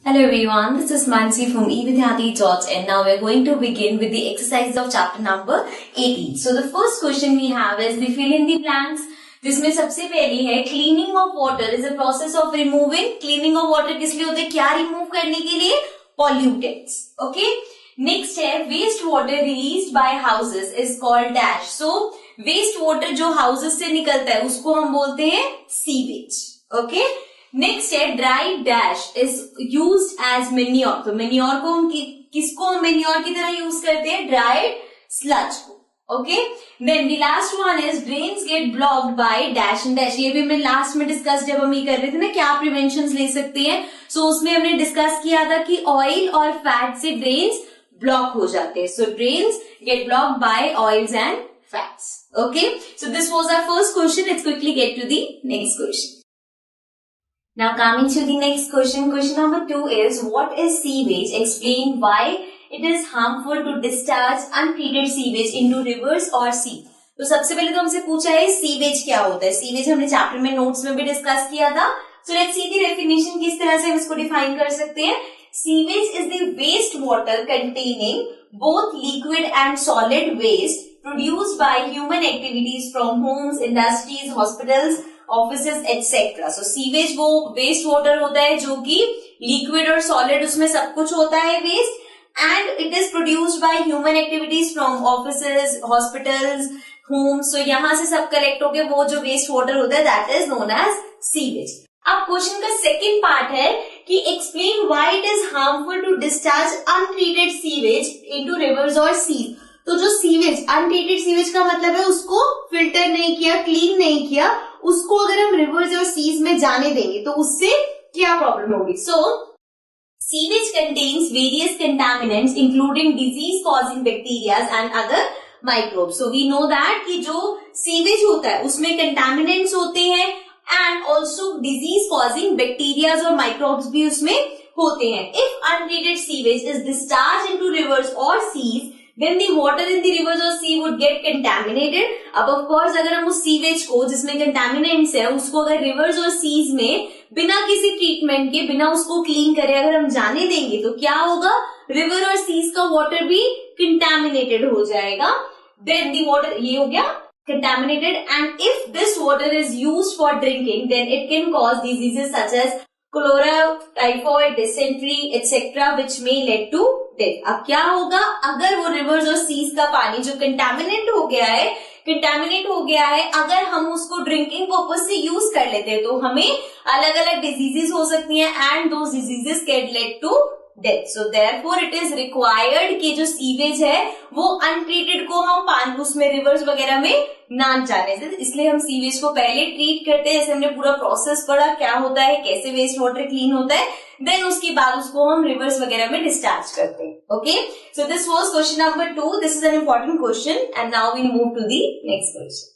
Hello everyone, this is Mansi from evidyati.in. Now we're going to begin with the exercise of chapter number 18. So the first question we have is the fill in the blanks. जिसमें सबसे पहली है cleaning of water is a process of removing. Cleaning of water किस लिए होता है? क्या remove करने के लिए? पॉल्यूटेंट्स. ओके. नेक्स्ट है waste water released by houses is called dash. So waste water जो हाउसेस से निकलता है उसको हम बोलते हैं सीवेज. ओके. नेक्स्ट है dry dash is used as manure. तो मेन्योर को हम किसको मेन्योर की तरह यूज करते हैं? ड्राइड स्लज को. Okay. Then the last one is drains get blocked by dash and dash. ये भी हमने लास्ट में डिस्कस जब हम ये कर रहे थे ना क्या प्रिवेंशन ले सकते हैं. सो उसमें हमने डिस्कस किया था कि ऑयल और फैट से ड्रेन्स ब्लॉक हो जाते हैं. So drains get blocked by oils and fats. Okay. So this was our first question. Let's quickly get to the next question. Now coming to the next question. Question number 2 is what is sewage? Explain why it is harmful to discharge untreated sewage into rivers or sea. तो सबसे पहले तो हमसे पूछा है sewage क्या होता है. सीवेज हमने चैप्टर में नोट्स में भी डिस्कस किया था. So let's see the definition. किस तरह से हम इसको डिफाइन कर सकते हैं. Sewage is the waste water containing both liquid and solid waste produced by human activities from homes, industries, hospitals, offices etcetera. So sewage वो वेस्ट वाटर होता है जो कि लिक्विड और सॉलिड उसमें सब कुछ होता है waste, and it is produced by human activities from offices, hospitals, homes. So यहां से सब कलेक्ट होके वो जो वेस्ट वाटर होता है that is known as sewage. अब क्वेश्चन का सेकेंड पार्ट है कि explain why it is harmful to discharge untreated sewage into rivers और सीज. तो जो सीवेज अनट्रीटेड सीवेज का मतलब है उसको फिल्टर नहीं किया, क्लीन नहीं किया, उसको अगर हम रिवर्स और सीज में जाने देंगे तो उससे क्या प्रॉब्लम होगी. So sewage contains various contaminants including disease causing bacterias and other microbes. So we know that कि जो सीवेज होता है उसमें कंटामिनेंट्स होते हैं and also disease causing bacterias और माइक्रोब्स भी उसमें होते हैं. If untreated sewage is discharge into rivers और seas then the water in the rivers or sea would get contaminated. अब of course अगर हम उस सीवेज को जिसमें कंटेमिनेंट्स है उसको अगर रिवर्स और सीज में बिना किसी ट्रीटमेंट के, बिना उसको क्लीन करे अगर हम जाने देंगे तो क्या होगा? रिवर और सीज का वाटर भी कंटेमिनेटेड हो जाएगा. Then the water, ये हो गया contaminated, and if this water is used for drinking then it can cause diseases such as cholera, typhoid, dysentery etc. which may lead to death. अब क्या होगा अगर वो रिवर्स और सीज का पानी जो कंटामिनेट हो गया है अगर हम उसको ड्रिंकिंग पर्पज से यूज कर लेते हैं तो हमें अलग अलग डिजीजेस हो सकती हैं and those diseases can lead to death. So therefore it is required कि जो सीवेज है वो अनट्रीटेड को हम पानी उसमें रिवर्स वगैरह में ना जाने से, इसलिए हम सीवेज को पहले ट्रीट करते हैं. जैसे हमने पूरा प्रोसेस पढ़ा क्या होता है, कैसे वेस्ट वाटर क्लीन होता है, देन उसके बाद उसको हम रिवर्स वगैरह में डिस्चार्ज करते हैं. Okay. So this was question number 2. This is an important question and now we move to the next question.